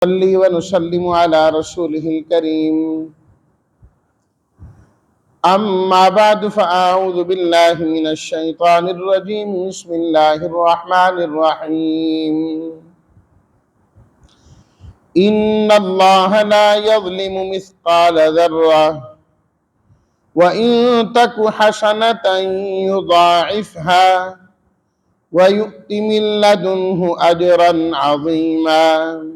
نصلي ونسلم على رسوله الكريم أما بعد فأعوذ بالله من الشيطان الرجيم بسم الله الرحمن الرحيم إن الله لا يظلم مثقال ذرة وإن تك حسنة يضاعفها ويؤت من لدنه أجرا عظيما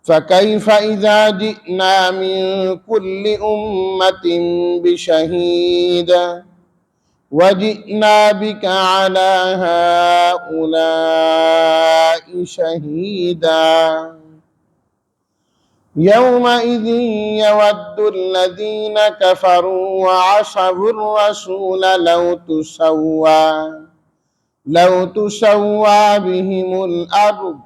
فكيف إذا جئنا من كل أمة بشهيد وجئنا بك على هؤلاء شهيدا يومئذ يود الذين كفروا وعصوا الرسول لو تسوى بهم الأرض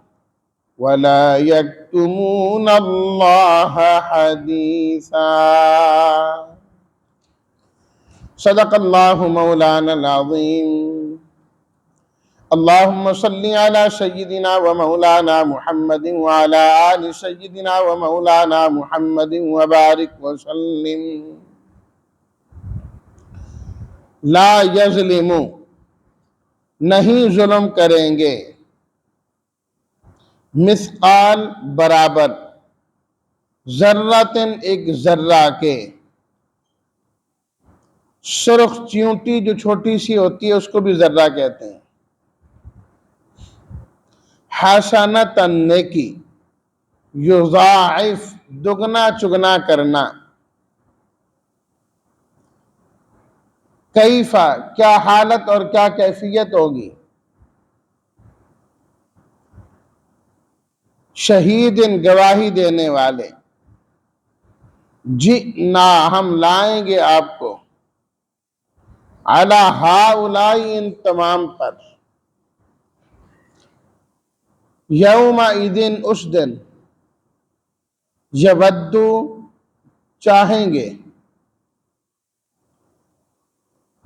ولا يكتمون الله حديثا صدق الله مولانا العظيم اللهم صل على سيدنا ومولانا محمد وعلى آل سيدنا ومولانا محمد وبارك وسلم لا یظلموا نہیں ظلم کریں گے مثقال برابر ذراتن ایک ذرہ کے سرخ چیونٹی جو چھوٹی سی ہوتی ہے اس کو بھی ذرہ کہتے ہیں حسنتن نیکی یضاعف دگنا چگنا کرنا کیفا کیا حالت اور کیا کیفیت ہوگی شہید گواہی دینے والے جئنا ہم لائیں گے آپ کو علی ہؤلاء ان تمام پر یومئذ اس دن یودو چاہیں گے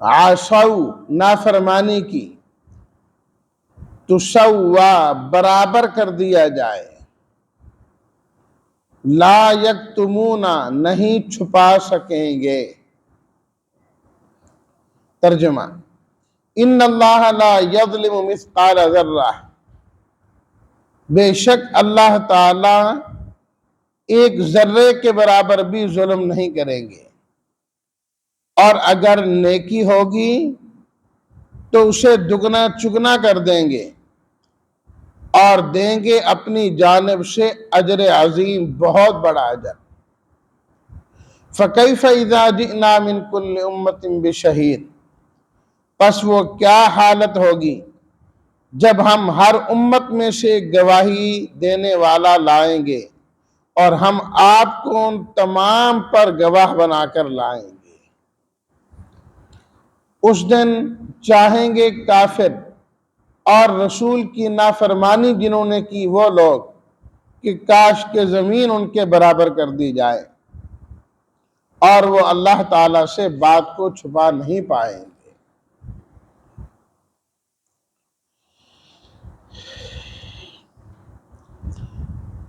عصوا نافرمانی کی تسوا برابر کر دیا جائے لا یکتمون نہیں چھپا سکیں گے ترجمہ ان اللہ لا یظلم مثقال ذرہ بے شک اللہ تعالی ایک ذرے کے برابر بھی ظلم نہیں کریں گے اور اگر نیکی ہوگی تو اسے دگنا چگنا کر دیں گے اور دیں گے اپنی جانب سے اجر عظیم بہت بڑا اجر فَكَيْفَ إِذَا جِئْنَا مِن كُلِّ أُمَّةٍ بِشَهِيدٍ پس وہ کیا حالت ہوگی جب ہم ہر امت میں سے گواہی دینے والا لائیں گے اور ہم آپ کو ان تمام پر گواہ بنا کر لائیں گے اس دن چاہیں گے کافر اور رسول کی نافرمانی جنہوں نے کی وہ لوگ کہ کاش کہ زمین ان کے برابر کر دی جائے اور وہ اللہ تعالیٰ سے بات کو چھپا نہیں پائیں گے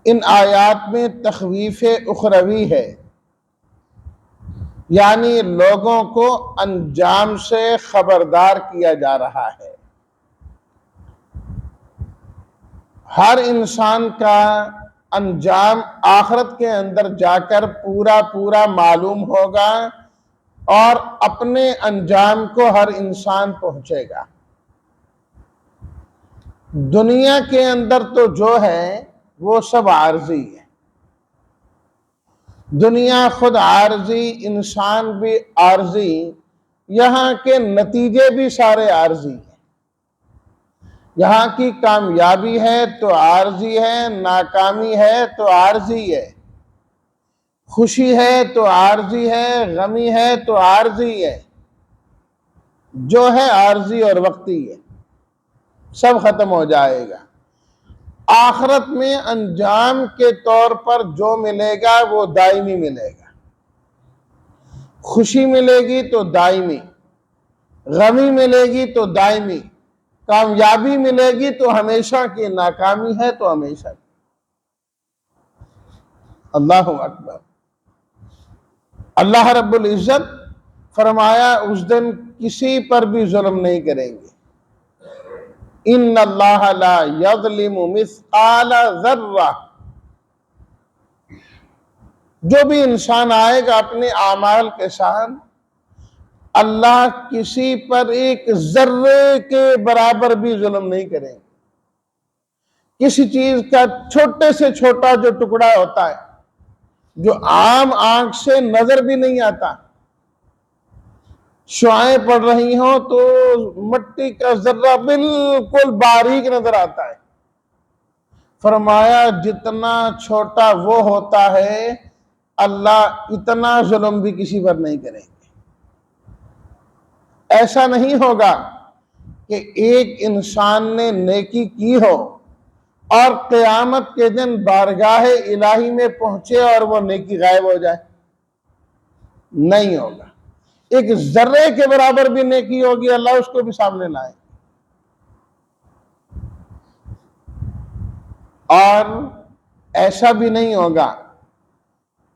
ان آیات میں تخویف اخروی ہے یعنی لوگوں کو انجام سے خبردار کیا جا رہا ہے ہر انسان کا انجام آخرت کے اندر جا کر پورا معلوم ہوگا اور اپنے انجام کو ہر انسان پہنچے گا دنیا کے اندر تو جو ہے وہ سب عارضی ہے دنیا خود عارضی انسان بھی عارضی یہاں کے نتیجے بھی سارے عارضی ہیں یہاں کی کامیابی ہے تو عارضی ہے ناکامی ہے تو عارضی ہے خوشی ہے تو عارضی ہے غمی ہے تو عارضی ہے جو ہے عارضی اور وقتی ہے سب ختم ہو جائے گا آخرت میں انجام کے طور پر جو ملے گا وہ دائمی ملے گا خوشی ملے گی تو دائمی غمی ملے گی تو دائمی کامیابی ملے گی تو ہمیشہ کی، ناکامی ہے تو ہمیشہ کی۔ اللہ اکبر۔ اللہ رب العزت فرمایا اس دن کسی پر بھی ظلم نہیں کریں گے۔ ان اللہ لا یظلم مثقال ذرہ، جو بھی انسان آئے گا اپنے اعمال کے ساتھ، اللہ کسی پر ایک ذرے کے برابر بھی ظلم نہیں کریں گے۔ کسی چیز کا چھوٹے سے چھوٹا جو ٹکڑا ہوتا ہے، جو عام آنکھ سے نظر بھی نہیں آتا، شعائیں پڑ رہی ہوں تو مٹی کا ذرہ بالکل باریک نظر آتا ہے، فرمایا جتنا چھوٹا وہ ہوتا ہے اللہ اتنا ظلم بھی کسی پر نہیں کریں گے۔ ایسا نہیں ہوگا کہ ایک انسان نے نیکی کی ہو اور قیامت کے دن بارگاہ الہی میں پہنچے اور وہ نیکی غائب ہو جائے، نہیں ہوگا۔ ایک ذرے کے برابر بھی نیکی ہوگی، اللہ اس کو بھی سامنے لائے۔ اور ایسا بھی نہیں ہوگا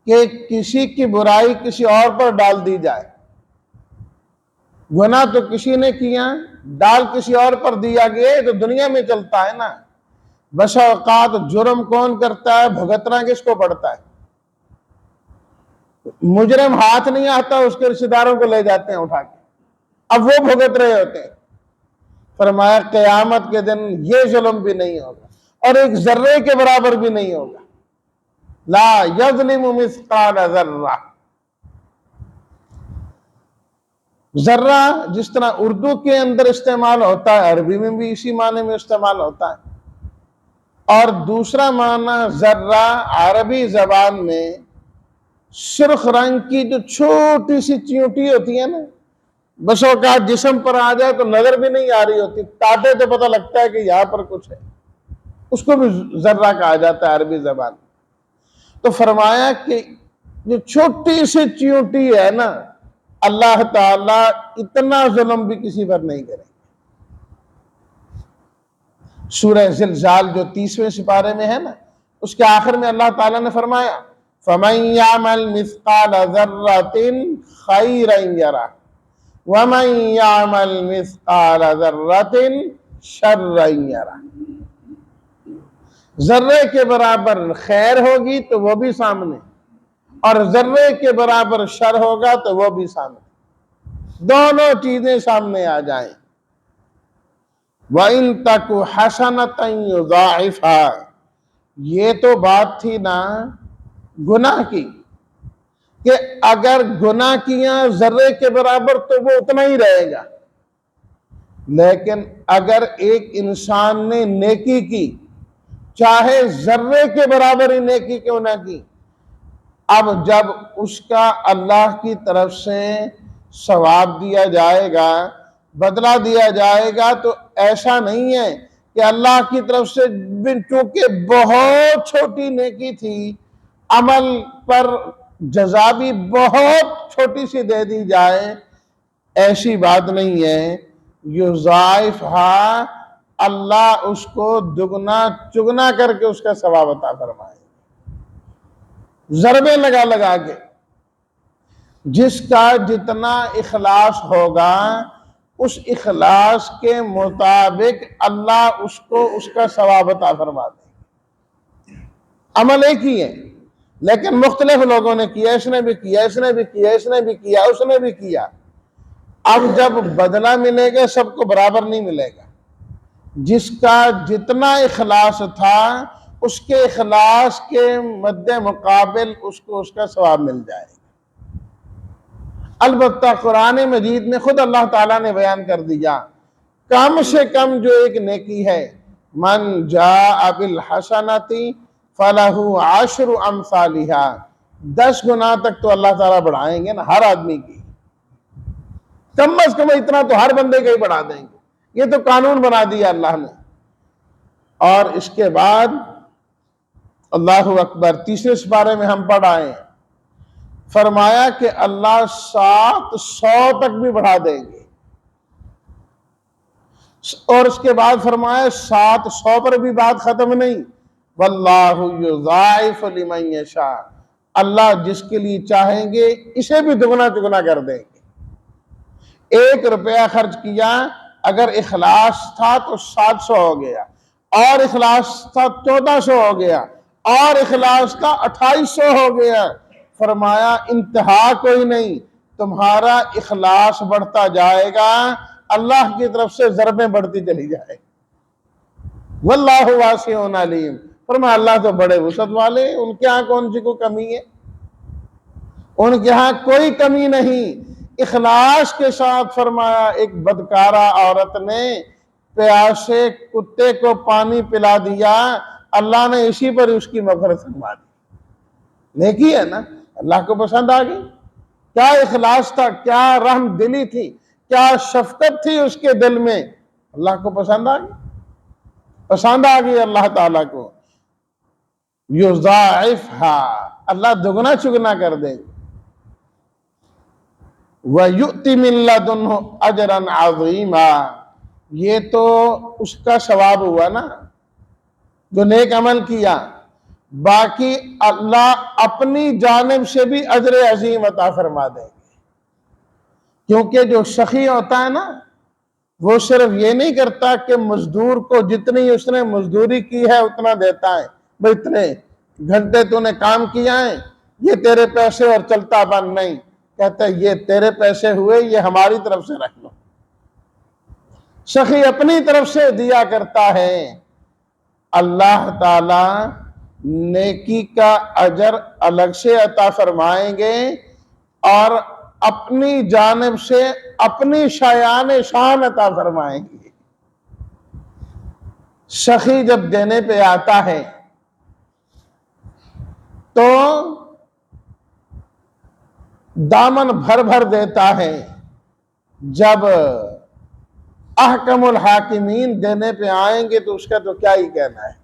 کہ کسی کی برائی کسی اور پر ڈال دی جائے۔ گناہ تو کسی نے کیا، ڈال کسی اور پر دیا گیا، تو دنیا میں چلتا ہے نا۔ بسا اوقات جرم کون کرتا ہے، بھگتنا کس کو پڑتا ہے؟ مجرم ہاتھ نہیں آتا، اس کے رشتہ داروں کو لے جاتے ہیں اٹھا کے، اب وہ بھگت رہے ہوتے ہیں۔ فرمایا قیامت کے دن یہ ظلم بھی نہیں ہوگا، اور ایک ذرے کے برابر بھی نہیں ہوگا۔ لا یظلم مثقال ذرہ۔ ذرہ جس طرح اردو کے اندر استعمال ہوتا ہے، عربی میں بھی اسی معنی میں استعمال ہوتا ہے، اور دوسرا معنی ذرہ عربی زبان میں سرخ رنگ کی جو چھوٹی سی چیونٹی ہوتی ہے نا، بس اوقات جسم پر آ جائے تو نظر بھی نہیں آ رہی ہوتی، کاٹے تو پتہ لگتا ہے کہ یہاں پر کچھ ہے، اس کو بھی ذرہ کہا جاتا ہے عربی زبان۔ تو فرمایا کہ جو چھوٹی سی چیونٹی ہے نا، اللہ تعالیٰ اتنا ظلم بھی کسی پر نہیں کرے۔ سورہ زلزال جو 30ویں سپارے میں ہے نا، اس کے آخر میں اللہ تعالیٰ نے فرمایا فَمَن يَعْمَلْ مِثْقَالَ ذَرَّةٍ خَيْرًا يَرَهُ وَمَن يَعْمَلْ مِثْقَالَ ذَرَّةٍ شَرًّا يَرَهُ۔ ذرے کے برابر خیر ہوگی تو وہ بھی سامنے، اور ذرے کے برابر شر ہوگا تو وہ بھی سامنے، دونوں چیزیں سامنے آ جائیں۔ وَإِن تَكُ حَسَنَةً يُضَاعِفْهَا، یہ تو بات تھی نا گناہ کی، کہ اگر گناہ کیا ذرے کے برابر تو وہ اتنا ہی رہے گا، لیکن اگر ایک انسان نے نیکی کی، چاہے ذرے کے برابر ہی نیکی کیوں نہ کی، اب جب اس کا اللہ کی طرف سے ثواب دیا جائے گا، بدلہ دیا جائے گا، تو ایسا نہیں ہے کہ اللہ کی طرف سے چونکہ بہت چھوٹی نیکی تھی، عمل پر جزا بھی بہت چھوٹی سی دے دی جائے، ایسی بات نہیں ہے۔ یضاعفھا، اللہ اس کو دگنا چگنا کر کے اس کا ثواب عطا فرمائے، ضربے لگا لگا کے۔ جس کا جتنا اخلاص ہوگا اس اخلاص کے مطابق اللہ اس کو اس کا ثواب عطا فرما دے۔ عمل ایک ہی ہے لیکن مختلف لوگوں نے کیا، اس نے بھی کیا، اس نے بھی کیا، اس نے بھی کیا، اس نے بھی کیا۔ اب جب بدلہ ملے گا سب کو برابر نہیں ملے گا، جس کا جتنا اخلاص تھا اس کے اخلاص کے مد مقابل اس کو اس کا ثواب مل جائے گا۔ البتہ قرآن مجید میں خود اللہ تعالیٰ نے بیان کر دیا، کم سے کم جو ایک نیکی ہے، من جاء بالحسنۃ فلہ عشر امثالھا، 10 گنا تک تو اللہ تعالیٰ بڑھائیں گے نا ہر آدمی کی، کم از کم اتنا تو ہر بندے کا ہی بڑھا دیں گے، یہ تو قانون بنا دیا اللہ نے۔ اور اس کے بعد اللہ اکبر، 3 سپارے میں ہم پڑھ آئے ہیں، فرمایا کہ اللہ 700 تک بھی بڑھا دیں گے، اور اس کے بعد فرمایا 700 پر بھی بات ختم نہیں، واللہ یضاعف لمن یشاء، اللہ جس کے لیے چاہیں گے اسے بھی دگنا چگنا کر دیں گے۔ 1 روپیہ خرچ کیا، اگر اخلاص تھا تو 700 ہو گیا، اور اخلاص تھا 1400 ہو گیا، اور اخلاص کا 2800 ہو گیا۔ فرمایا انتہا کوئی نہیں، تمہارا اخلاص بڑھتا جائے گا، اللہ کی طرف سے ضربیں بڑھتی چلی جائے۔ واللہ واسع علیم، فرمایا اللہ تو بڑے وسعت والے، ان کے ہاں کون سی کو کمی ہے؟ ان کے ہاں کوئی کمی نہیں۔ اخلاص کے ساتھ فرمایا ایک بدکارہ عورت نے پیاسے کتے کو پانی پلا دیا، اللہ نے اسی پر اس کی مغفرت فرما دی۔ نیکی ہے نا، اللہ کو پسند آ گئی۔ کیا اخلاص تھا، کیا رحم دلی تھی، کیا شفقت تھی اس کے دل میں، اللہ کو پسند آ گئی، پسند آ گئی اللہ تعالیٰ کو۔ یضاعفھا، اللہ دگنا چگنا کر دے۔ وَيُؤْتِ مِن لَّدُنْهُ أَجْرًا عَظِيمًا، یہ تو اس کا ثواب ہوا نا جو نیک عمل کیا، باقی اللہ اپنی جانب سے بھی اجر عظیم عطا فرما دیں گے۔ کیونکہ جو سخی ہوتا ہے نا، وہ صرف یہ نہیں کرتا کہ مزدور کو جتنی اس نے مزدوری کی ہے اتنا دیتا ہے، بھئی اتنے گھنٹے تو نے کام کیا ہے، یہ تیرے پیسے اور چلتا بند نہیں، کہتا ہے یہ تیرے پیسے ہوئے، یہ ہماری طرف سے رکھ لو۔ سخی اپنی طرف سے دیا کرتا ہے، اللہ تعالی نیکی کا اجر الگ سے عطا فرمائیں گے، اور اپنی جانب سے اپنی شایان شان عطا فرمائیں گے۔ سخی جب دینے پہ آتا ہے تو دامن بھر بھر دیتا ہے، جب احکم الحاکمین دینے پہ آئیں گے تو اس کا تو کیا ہی کہنا ہے۔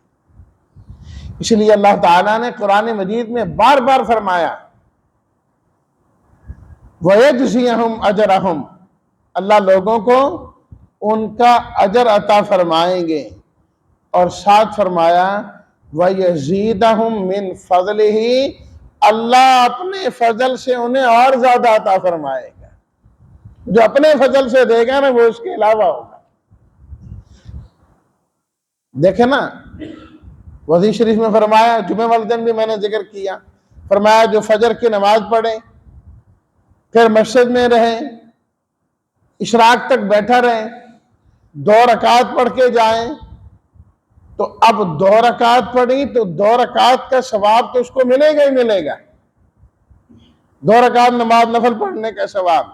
اس لیے اللہ تعالیٰ نے قرآن مجید میں بار بار فرمایا وَيَجْزِيَهُمْ أَجْرَهُمْ، اللہ لوگوں کو ان کا اجر عطا فرمائیں گے، اور ساتھ فرمایا وَيَزِيدَهُمْ مِنْ فَضْلِهِ، اللہ اپنے فضل سے انہیں اور زیادہ عطا فرمائے گا۔ جو اپنے فضل سے دے گا نا وہ اس کے علاوہ ہوگا۔ دیکھیں نا، وحدیث شریف میں فرمایا، جمعہ والے دن بھی میں نے ذکر کیا، فرمایا جو فجر کی نماز پڑھیں، پھر مسجد میں رہیں، اشراق تک بیٹھا رہیں، 2 رکعت پڑھ کے جائیں، تو اب 2 رکعت پڑھی تو 2 رکعت کا ثواب تو اس کو ملے گا ہی ملے گا، 2 رکعت نماز نفل پڑھنے کا ثواب۔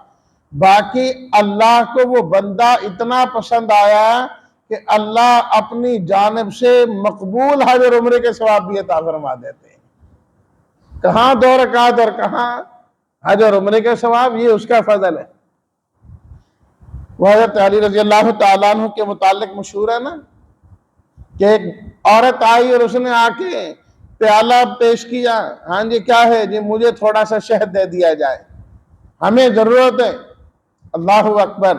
باقی اللہ کو وہ بندہ اتنا پسند آیا کہ اللہ اپنی جانب سے مقبول حج اور عمرے کے ثواب بھی عطا فرما دیتے ہیں۔ کہاں 2 رکعت اور کہاں حج اور عمرے کا ثواب، یہ اس کا فضل ہے۔ وہ حضرت علی رضی اللہ تعالیٰ عنہ کے متعلق مشہور ہے نا کہ ایک عورت آئی اور اس نے آ کے پیالہ پیش کیا، ہاں جی کیا ہے جی، مجھے تھوڑا سا شہد دے دیا جائے، ہمیں ضرورت ہے۔ اللہ اکبر،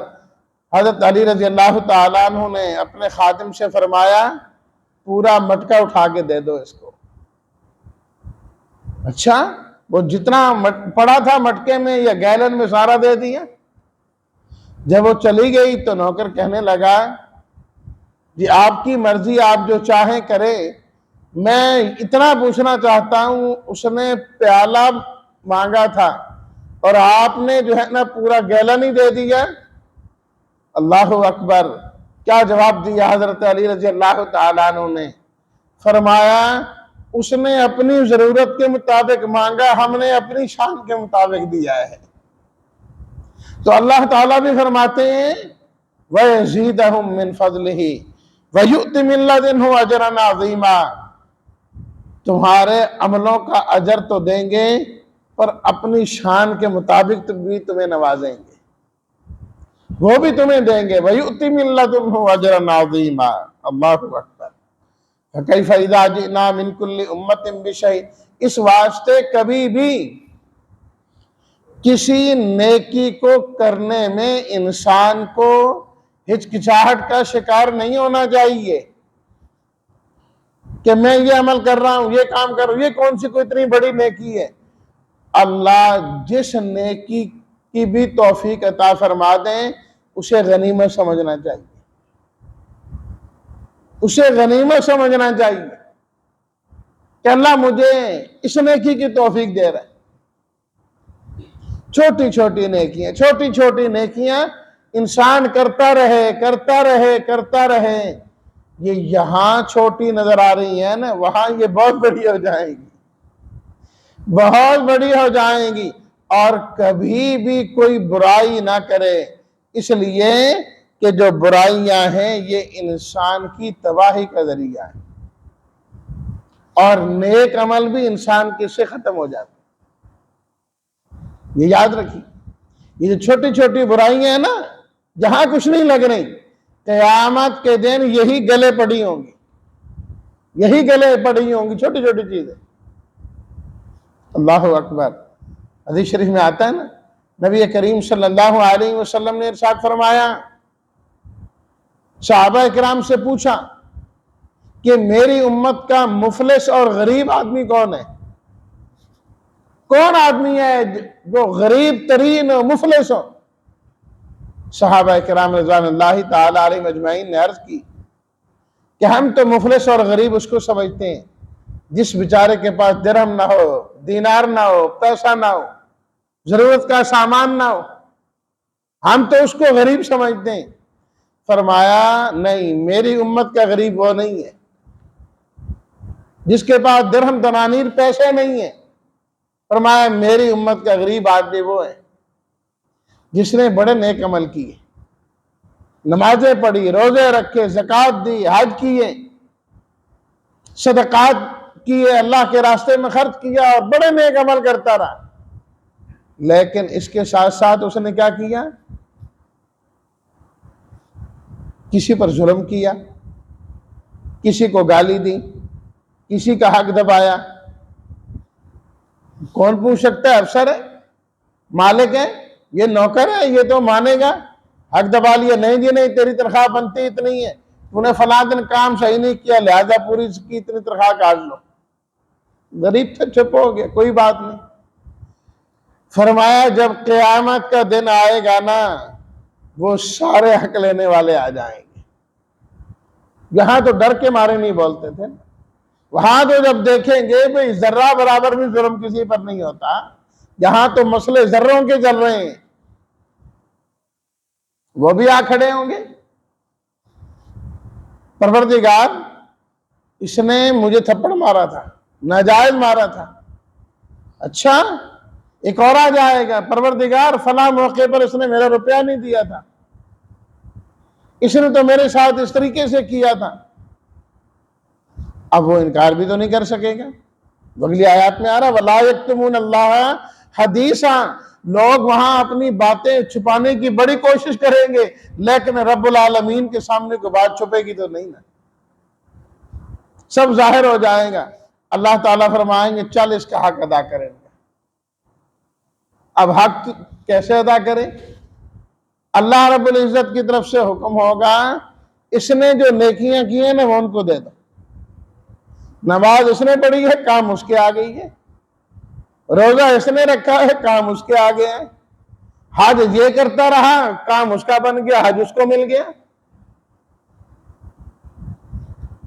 حضرت علی رضی اللہ تعالیٰ عنہ نے اپنے خادم سے فرمایا پورا مٹکا اٹھا کے دے دو اس کو۔ اچھا، وہ جتنا پڑا تھا مٹکے میں یا گیلن میں سارا دے دیا۔ جب وہ چلی گئی تو نوکر کہنے لگا جی آپ کی مرضی، آپ جو چاہیں کرے، میں اتنا پوچھنا چاہتا ہوں، اس نے پیالہ مانگا تھا اور آپ نے جو ہے نا پورا گیلن ہی دے دیا۔ اللہ اکبر، کیا جواب دیا حضرت علی رضی اللہ تعالیٰ عنہ نے؟ فرمایا اس نے اپنی ضرورت کے مطابق مانگا، ہم نے اپنی شان کے مطابق دیا ہے۔ تو اللہ تعالیٰ بھی فرماتے ہیں وَيَزِيدَهُم مِّن فَضْلِهِ وَيُؤْتِ مِن لَّدُنْهُ أَجْرًا عَظِيمًا، تمہارے عملوں کا اجر تو دیں گے پر اپنی شان کے مطابق بھی تمہیں نوازیں گے، وہ بھی تمہیں دیں گے۔ وَيُؤْتِ مِن لَّدُنْهُ أَجْرًا عَظِيمًا، اللہ اکبر۔ فَكَيْفَ إِذَا جِئْنَا مِن كُلِّ أُمَّةٍ بِشَيْءٍ، اس واسطے کبھی بھی کسی نیکی کو کرنے میں انسان کو ہچکچاہٹ کا شکار نہیں ہونا چاہیے کہ میں یہ عمل کر رہا ہوں، یہ کام کر رہا ہوں، یہ کون سی کوئی اتنی بڑی نیکی ہے؟ اللہ جس نیکی کی بھی توفیق عطا فرما دیں اسے غنیمت سمجھنا چاہیے، اسے غنیمت سمجھنا چاہیے کہ اللہ مجھے اس نیکی کی توفیق دے رہا ہے۔ چھوٹی چھوٹی نیکیاں، چھوٹی چھوٹی نیکیاں انسان کرتا رہے کرتا رہے کرتا رہے، یہ یہاں چھوٹی نظر آ رہی ہیں نا، وہاں یہ بہت بڑی ہو جائیں گی، بہت بڑی ہو جائیں گی۔ اور کبھی بھی کوئی برائی نہ کرے، اس لیے کہ جو برائیاں ہیں یہ انسان کی تباہی کا ذریعہ ہے، اور نیک عمل بھی انسان کے سے ختم ہو جاتا ہے۔ یہ یاد رکھیے، یہ جو چھوٹی چھوٹی برائیاں ہیں نا، جہاں کچھ نہیں لگ رہی، قیامت کے دن یہی گلے پڑی ہوں گی، یہی گلے پڑی ہوں گی، چھوٹی چھوٹی چیزیں۔ اللہ اکبر۔ حدیث شریف میں آتا ہے نا، نبی کریم صلی اللہ علیہ وسلم نے ارشاد فرمایا، صحابہ کرام سے پوچھا کہ میری امت کا مفلس اور غریب آدمی کون ہے؟ کون آدمی ہے جو غریب ترین و مفلس ہو؟ صحابہ کرام رضوان اللہ تعالی علیہ اجمعین نے عرض کی کہ ہم تو مفلس اور غریب اس کو سمجھتے ہیں جس بیچارے کے پاس درہم نہ ہو، دینار نہ ہو، پیسہ نہ ہو، ضرورت کا سامان نہ ہو، ہم تو اس کو غریب سمجھتے ہیں۔ فرمایا نہیں، میری امت کا غریب وہ نہیں ہے جس کے پاس درہم دنانیر پیسے نہیں ہیں۔ فرمایا میری امت کا غریب آدمی وہ ہے جس نے بڑے نیک عمل کیے، نمازیں پڑھی، روزے رکھے، زکوٰۃ دی، حج کیے، صدقات کیے، اللہ کے راستے میں خرچ کیا، اور بڑے نیک عمل کرتا رہا، لیکن اس کے ساتھ ساتھ اس نے کیا کیا؟ کسی پر ظلم کیا، کسی کو گالی دی، کسی کا حق دبایا۔ کون پوچھ سکتا ہے؟ افسر ہے، مالک ہے، یہ نوکر ہے، یہ تو مانے گا۔ حق دبا لیا، نہیں جی نہیں، تیری تنخواہ بنتی اتنی ہے، تو نے فلاں دن کام صحیح نہیں کیا، لہذا پوری اس کی اتنی تنخواہ کاٹ لو۔ غریب تھا، چپ ہو گیا، کوئی بات نہیں۔ فرمایا جب قیامت کا دن آئے گا نا، وہ سارے حق لینے والے آ جائیں گے۔ یہاں تو ڈر کے مارے نہیں بولتے تھے، وہاں تو جب دیکھیں گے بھئی ذرہ برابر بھی ظلم کسی پر نہیں ہوتا، یہاں تو مسئلے ذروں کے چل رہے ہیں، وہ بھی آ کھڑے ہوں گے۔ پروردگار اس نے مجھے تھپڑ مارا تھا، ناجائز مارا تھا، اچھا ایک اور آ جائے گا، پروردگار فلاں موقع پر اس نے میرا روپیہ نہیں دیا تھا، اس نے تو میرے ساتھ اس طریقے سے کیا تھا۔ اب وہ انکار بھی تو نہیں کر سکے گا۔ اگلی آیات میں آ رہا وَلَا يَكْتُمُونَ اللَّهَ حَدِيثًا، لوگ وہاں اپنی باتیں چھپانے کی بڑی کوشش کریں گے، لیکن رب العالمین کے سامنے کوئی بات چھپے گی تو نہیں نا، سب ظاہر ہو جائے گا۔ اللہ تعالیٰ فرمائیں گے چل اس کا حق ادا کریں گے۔ اب حق کیسے ادا کریں؟ اللہ رب العزت کی طرف سے حکم ہوگا، اس نے جو نیکیاں کی ہیں نا وہ ان کو دے دو۔ نماز اس نے پڑھی ہے، کام اس کے آگئی ہے، روزہ اس نے رکھا ہے، کام اس کے آگے ہے، حج یہ کرتا رہا، کام اس کا بن گیا، حج اس کو مل گیا۔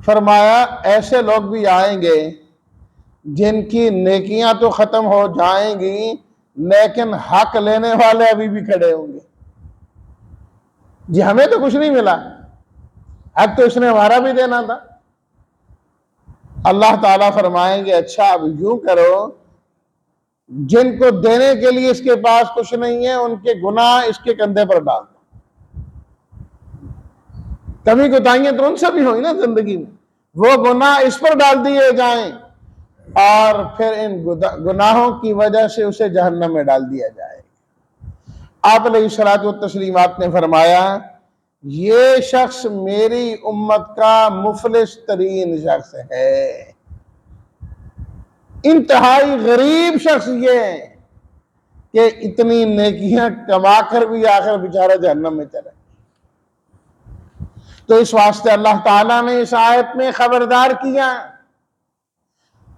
فرمایا ایسے لوگ بھی آئیں گے جن کی نیکیاں تو ختم ہو جائیں گی، لیکن حق لینے والے ابھی بھی کھڑے ہوں گے۔ جی ہمیں تو کچھ نہیں ملا، حق تو اس نے ہمارا بھی دینا تھا۔ اللہ تعالیٰ فرمائیں گے اچھا اب یوں کرو، جن کو دینے کے لیے اس کے پاس کچھ نہیں ہے ان کے گناہ اس کے کندھے پر ڈال دو۔ کمی کوتاہیاں تو ان سے بھی ہوئی نا زندگی میں، وہ گناہ اس پر ڈال دیے جائیں، اور پھر ان گناہوں کی وجہ سے اسے جہنم میں ڈال دیا جائے۔ آپ علیہ الصلوٰۃ والتسلیمات نے فرمایا یہ شخص میری امت کا مفلس ترین شخص ہے، انتہائی غریب شخص یہ ہے کہ اتنی نیکیاں کما کر بھی آخر بیچارہ جہنم میں چلے۔ تو اس واسطے اللہ تعالیٰ نے اس آیت میں خبردار کیا